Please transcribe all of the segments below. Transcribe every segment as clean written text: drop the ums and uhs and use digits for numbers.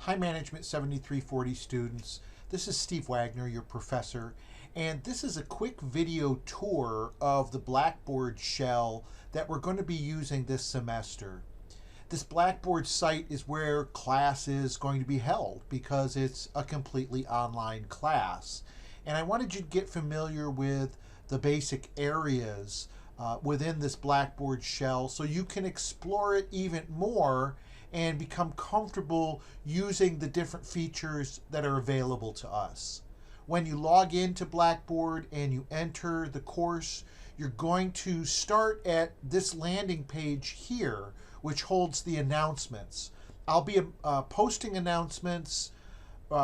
Hi Management 7340 students, this is Steve Wagner, your professor, and this is a quick video tour of the Blackboard shell that we're going to be using this semester. This Blackboard site is where class is going to be held because it's a completely online class. And I wanted you to get familiar with the basic areas within this Blackboard shell so you can explore it even more and become comfortable using the different features that are available to us. When you log into Blackboard and you enter the course, you're going to start at this landing page here, which holds the announcements. I'll be posting announcements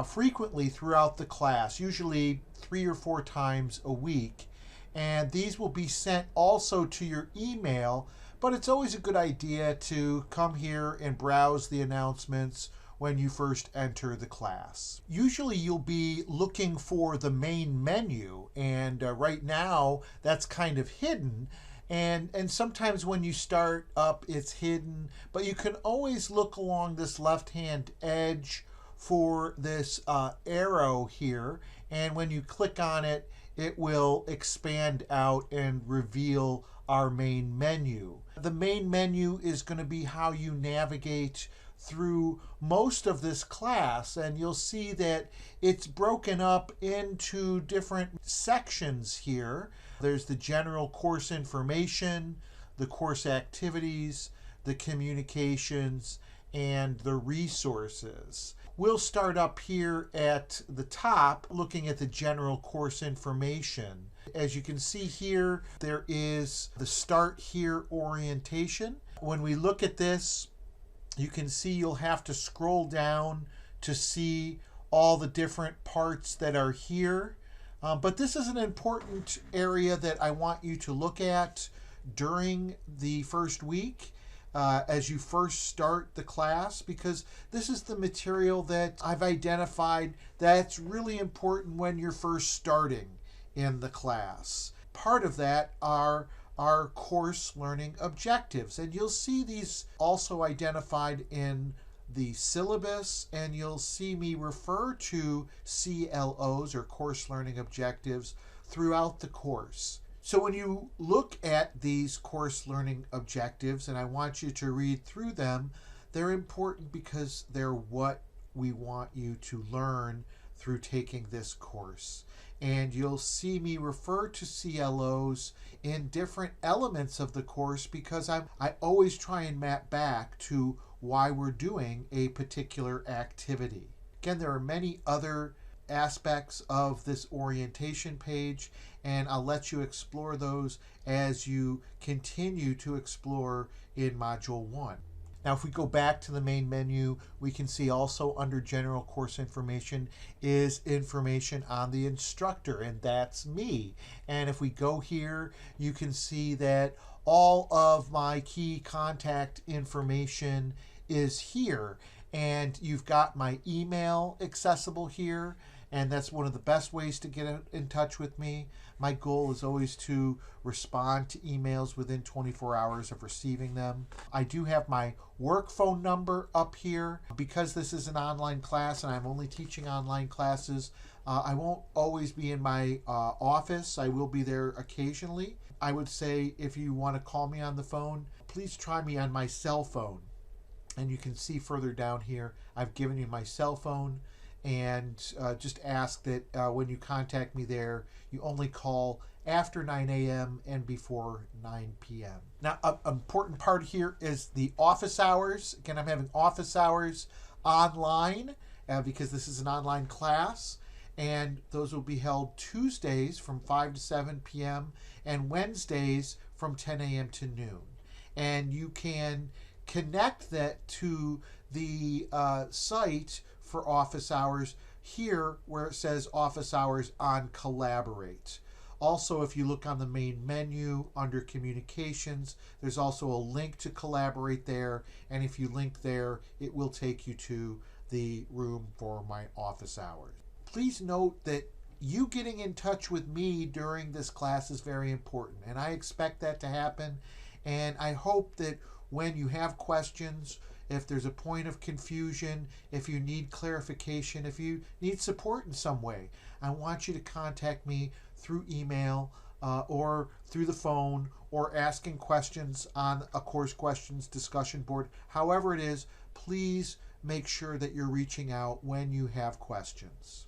frequently throughout the class, usually 3 or 4 times a week. And these will be sent also to your email, but it's always a good idea to come here and browse the announcements when you first enter the class. Usually you'll be looking for the main menu, and right now that's kind of hidden. And sometimes when you start up, it's hidden, but you can always look along this left-hand edge for this arrow here, and when you click on it, it will expand out and reveal our main menu. The main menu is going to be how you navigate through most of this class, and you'll see that it's broken up into different sections here. There's the general course information, the course activities, the communications, and the resources. We'll start up here at the top looking at the general course information. As you can see here, there is the Start Here orientation. When we look at this, you can see you'll have to scroll down to see all the different parts that are here. But this is an important area that I want you to look at during the first week as you first start the class, because this is the material that I've identified that's really important when you're first starting in the class. Part of that are our course learning objectives, and you'll see these also identified in the syllabus, and you'll see me refer to CLOs or course learning objectives throughout the course. So when you look at these course learning objectives, and I want you to read through them, they're important because they're what we want you to learn through taking this course. And you'll see me refer to CLOs in different elements of the course because I always try and map back to why we're doing a particular activity. Again, there are many other aspects of this orientation page, and I'll let you explore those as you continue to explore in Module 1. Now, if we go back to the main menu, we can see also under General Course Information is information on the instructor, and that's me. And if we go here, you can see that all of my key contact information is here. And you've got my email accessible here, and that's one of the best ways to get in touch with me. My goal is always to respond to emails within 24 hours of receiving them. I do have my work phone number up here. Because this is an online class and I'm only teaching online classes, I won't always be in my office. I will be there occasionally. I would say if you want to call me on the phone, please try me on my cell phone. And you can see further down here, I've given you my cell phone, and just ask that when you contact me there, you only call after 9 a.m. and before 9 p.m. Now, an important part here is the office hours. Again, I'm having office hours online because this is an online class, and those will be held Tuesdays from 5 to 7 p.m. and Wednesdays from 10 a.m. to noon. And you can connect that to the site for office hours here where it says office hours on Collaborate. Also, if you look on the main menu under communications, there's also a link to Collaborate there, and if you link there, it will take you to the room for my office hours. Please note that you getting in touch with me during this class is very important, and I expect that to happen, and I hope that when you have questions if there's a point of confusion, if you need clarification, if you need support in some way, I want you to contact me through email or through the phone, or asking questions on a course questions discussion board. However it is, please make sure that you're reaching out when you have questions.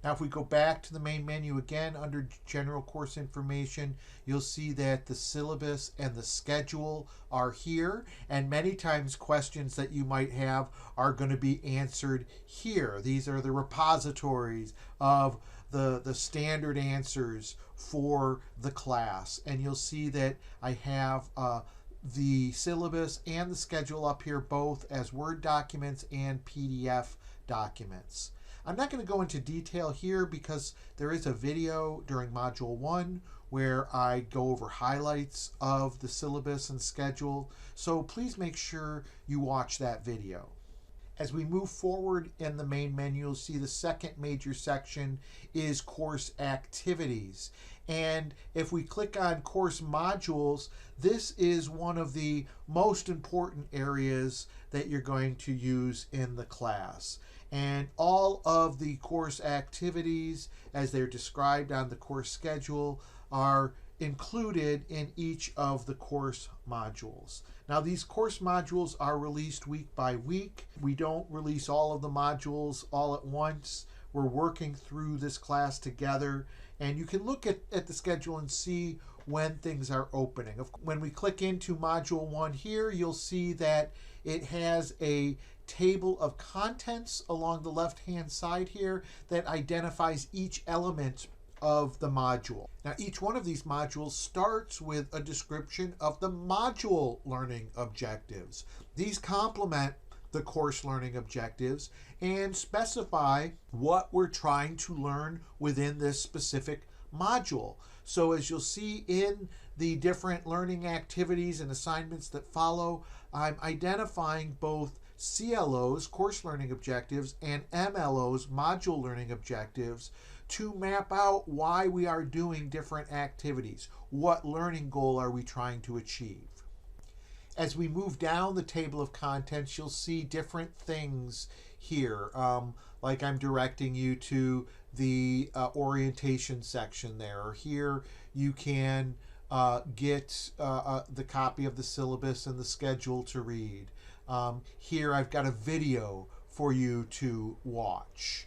Now, if we go back to the main menu again under General Course Information, you'll see that the syllabus and the schedule are here, and many times questions that you might have are going to be answered here. These are the repositories of the standard answers for the class, and you'll see that I have the syllabus and the schedule up here both as Word documents and PDF documents. I'm not going to go into detail here because there is a video during Module 1 where I go over highlights of the syllabus and schedule, so please make sure you watch that video. As we move forward in the main menu, you'll see the second major section is course activities. And if we click on course modules, this is one of the most important areas that you're going to use in the class. And all of the course activities, as they're described on the course schedule, are included in each of the course modules. Now, these course modules are released week by week. We don't release all of the modules all at once. We're working through this class together, and you can look at the schedule and see when things are opening. When we click into Module 1 here, you'll see that it has a table of contents along the left-hand side here that identifies each element of the module. Now, each one of these modules starts with a description of the module learning objectives. These complement the course learning objectives and specify what we're trying to learn within this specific module. So as you'll see in the different learning activities and assignments that follow, I'm identifying both CLO's, course learning objectives, and MLO's, module learning objectives, to map out why we are doing different activities. What learning goal are we trying to achieve? As we move down the table of contents, you'll see different things here. Like I'm directing you to the orientation section there. Or here you can get the copy of the syllabus and the schedule to read. Here I've got a video for you to watch.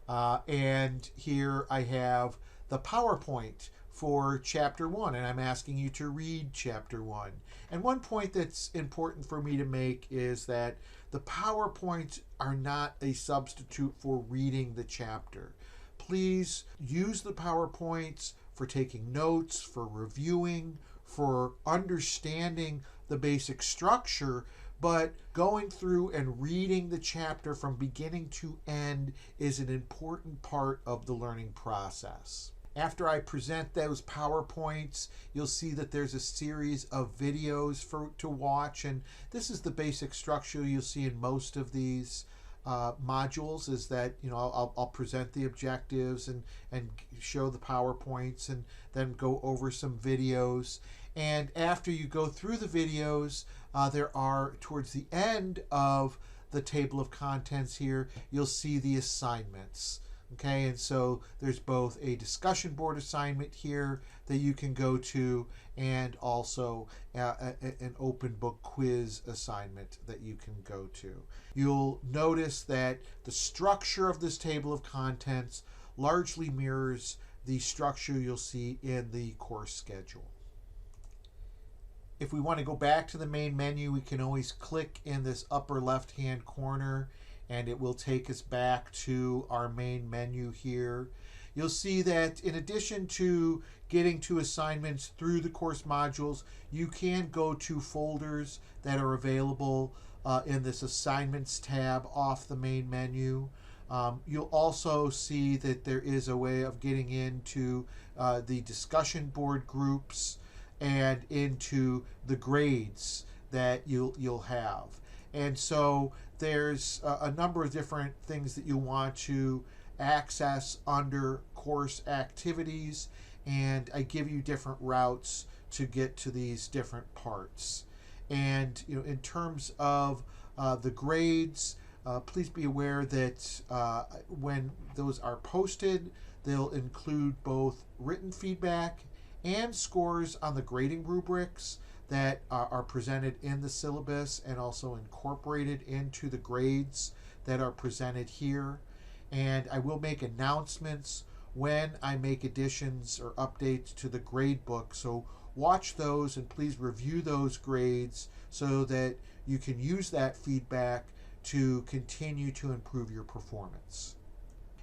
And here I have the PowerPoint for Chapter 1, and I'm asking you to read Chapter 1. And one point that's important for me to make is that the PowerPoints are not a substitute for reading the chapter. Please use the PowerPoints for taking notes, for reviewing, for understanding the basic structure, but going through and reading the chapter from beginning to end is an important part of the learning process. After I present those PowerPoints, you'll see that there's a series of videos to watch, and this is the basic structure you'll see in most of these modules, is that I'll present the objectives and show the PowerPoints and then go over some videos. And after you go through the videos, there are, towards the end of the table of contents here, you'll see the assignments. Okay, and so there's both a discussion board assignment here that you can go to, and also an open book quiz assignment that you can go to. You'll notice that the structure of this table of contents largely mirrors the structure you'll see in the course schedule. If we want to go back to the main menu, we can always click in this upper left-hand corner, and it will take us back to our main menu here. You'll see that in addition to getting to assignments through the course modules, you can go to folders that are available in this Assignments tab off the main menu. You'll also see that there is a way of getting into the discussion board groups and into the grades that you'll have. And so there's a number of different things that you want to access under course activities, and I give you different routes to get to these different parts. And in terms of The grades, please be aware that when those are posted, they'll include both written feedback and scores on the grading rubrics that are presented in the syllabus and also incorporated into the grades that are presented here. And I will make announcements when I make additions or updates to the grade book. So watch those and please review those grades so that you can use that feedback to continue to improve your performance.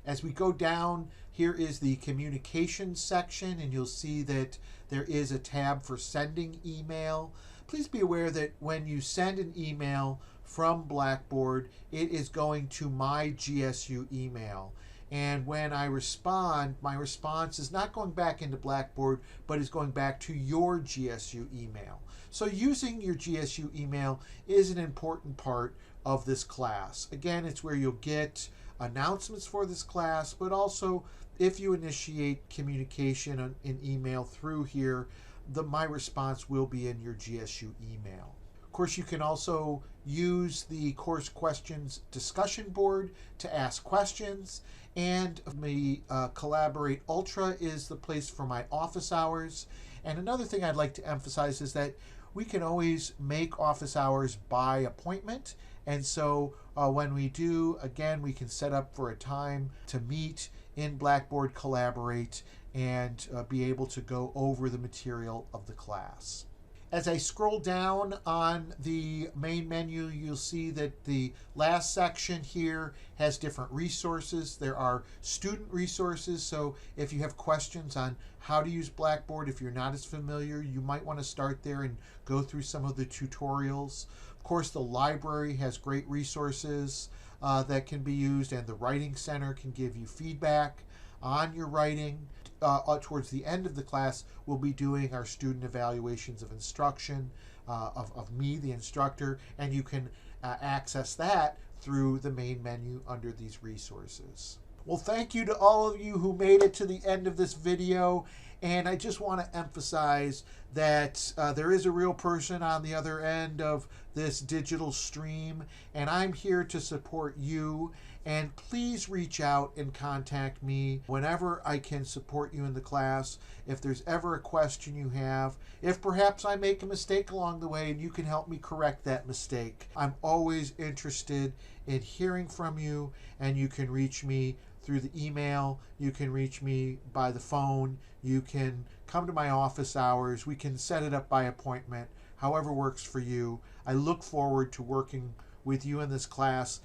As we go down, here is the communications section, and you'll see that there is a tab for sending email. Please be aware that when you send an email from Blackboard, it is going to my GSU email. And when I respond, my response is not going back into Blackboard, but is going back to your GSU email. So using your GSU email is an important part of this class. Again, it's where you'll get announcements for this class, but also if you initiate communication in email through here, my response will be in your GSU email. Of course, you can also use the course questions discussion board to ask questions, and the Collaborate Ultra is the place for my office hours. And another thing I'd like to emphasize is that we can always make office hours by appointment. And so when we do, again, we can set up for a time to meet in Blackboard Collaborate and be able to go over the material of the class. As I scroll down on the main menu, you'll see that the last section here has different resources. There are student resources, so if you have questions on how to use Blackboard, if you're not as familiar, you might want to start there and go through some of the tutorials. Of course, the library has great resources that can be used, and the Writing Center can give you feedback on your writing. Towards the end of the class, we'll be doing our student evaluations of instruction of me, the instructor, and you can access that through the main menu under these resources. Well, thank you to all of you who made it to the end of this video, and I just want to emphasize that there is a real person on the other end of this digital stream, and I'm here to support you. And please reach out and contact me whenever I can support you in the class. If there's ever a question you have, if perhaps I make a mistake along the way and you can help me correct that mistake, I'm always interested in hearing from you, and you can reach me through the email, you can reach me by the phone, you can come to my office hours, we can set it up by appointment, however works for you. I look forward to working with you in this class,